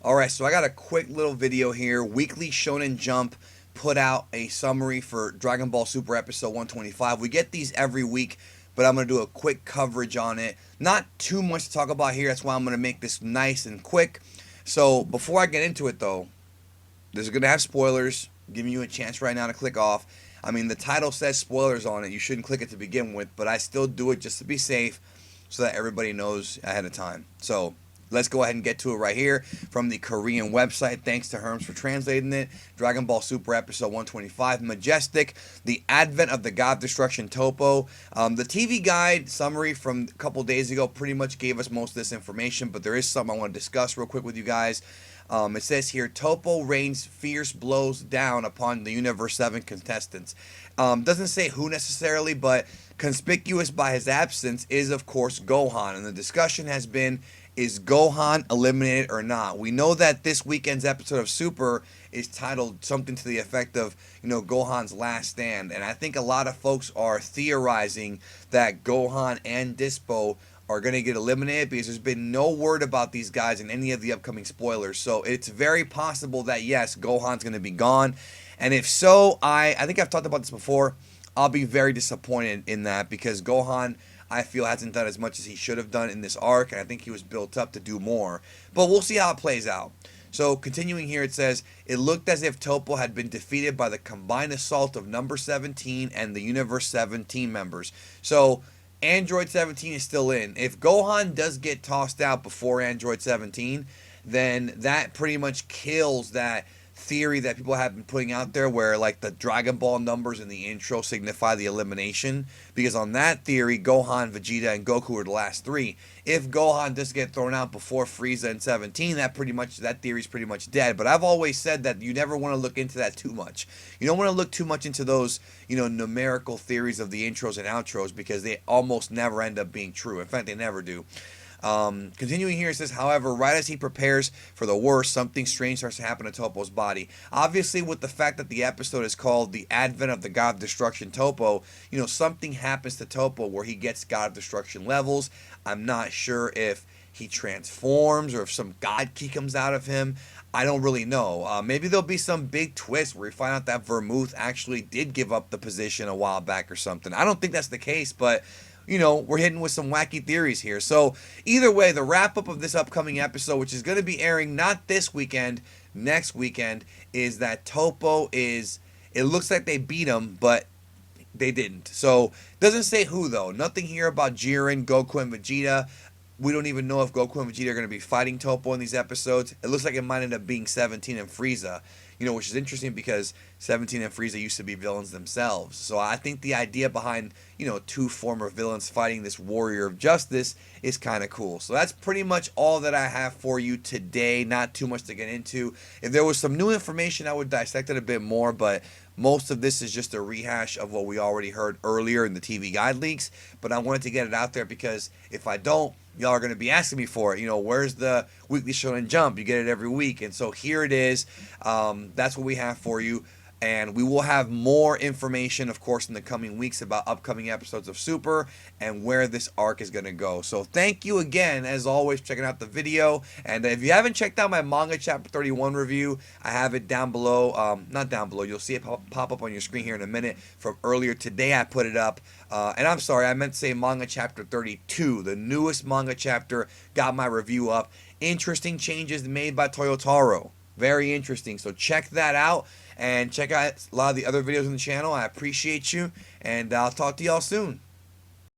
Alright, so I got a quick little video here. Weekly Shonen Jump put out a summary for Dragon Ball Super episode 125. We get these every week, but I'm going to do a quick coverage on it. Not too much to talk about here, that's why I'm going to make this nice and quick. So before I get into it though, this is going to have spoilers, giving you a chance right now to click off. I mean, the title says spoilers on it. You shouldn't click it to begin with, but I still do it just to be safe so that everybody knows ahead of time. So let's go ahead and get to it right here from the Korean website. Thanks to Herms for translating it. Dragon Ball Super episode 125, Majestic, the advent of the God of Destruction Toppo. The TV guide summary from a couple days ago pretty much gave us most of this information, but there is something I want to discuss real quick with you guys. It says here, Toppo rains fierce blows down upon the Universe 7 contestants. Doesn't say who necessarily, but conspicuous by his absence is, of course, Gohan. And the discussion has been, is Gohan eliminated or not? We know that this weekend's episode of Super is titled something to the effect of, Gohan's last stand. And I think a lot of folks are theorizing that Gohan and Dispo are going to get eliminated because there's been no word about these guys in any of the upcoming spoilers. So it's very possible that, yes, Gohan's going to be gone. And if so, I think I've talked about this before. I'll be very disappointed in that because Gohan, I feel, hasn't done as much as he should have done in this arc. And I think he was built up to do more. But we'll see how it plays out. So continuing here, it says, it looked as if Toppo had been defeated by the combined assault of number 17 and the Universe 7 team members. So Android 17 is still in. If Gohan does get tossed out before Android 17, then that pretty much kills that theory that people have been putting out there where like the Dragon Ball numbers in the intro signify the elimination, because on that theory Gohan, Vegeta, and Goku are the last three. If Gohan does get thrown out before Frieza and 17, that theory is pretty much dead. But I've always said that you never want to look into that too much. You don't want to look too much into those, numerical theories of the intros and outros because they almost never end up being true. In fact, they never do. Continuing here, it says, however, right as he prepares for the worst, something strange starts to happen to Toppo's body. Obviously, with the fact that the episode is called The Advent of the God of Destruction Toppo, something happens to Toppo where he gets God of Destruction levels. I'm not sure if he transforms or if some God key comes out of him. I don't really know. Maybe there'll be some big twist where we find out that Vermouth actually did give up the position a while back or something. I don't think that's the case, but we're hitting with some wacky theories here. So either way, the wrap up of this upcoming episode, which is going to be airing not this weekend, next weekend, is that Toppo it looks like they beat him, but they didn't. So doesn't say who though. Nothing here about Jiren, Goku, and Vegeta. We don't even know if Goku and Vegeta are going to be fighting Toppo in these episodes. It looks like it might end up being 17 and Frieza, which is interesting because 17 and Frieza used to be villains themselves. So I think the idea behind, two former villains fighting this warrior of justice is kind of cool. So that's pretty much all that I have for you today. Not too much to get into. If there was some new information, I would dissect it a bit more, but most of this is just a rehash of what we already heard earlier in the TV guide leaks. But I wanted to get it out there because if I don't, y'all are going to be asking me for it. Where's the Weekly Shonen Jump? You get it every week. And so here it is. That's what we have for you. And we will have more information, of course, in the coming weeks about upcoming episodes of Super and where this arc is going to go. So thank you again, as always, for checking out the video. And if you haven't checked out my Manga Chapter 31 review, I have it down below. Not down below. You'll see it pop up on your screen here in a minute. From earlier today, I put it up. And I'm sorry, I meant to say Manga Chapter 32. The newest manga chapter got my review up. Interesting changes made by Toyotaro. Very interesting. So check that out. And check out a lot of the other videos on the channel. I appreciate you. And I'll talk to y'all soon.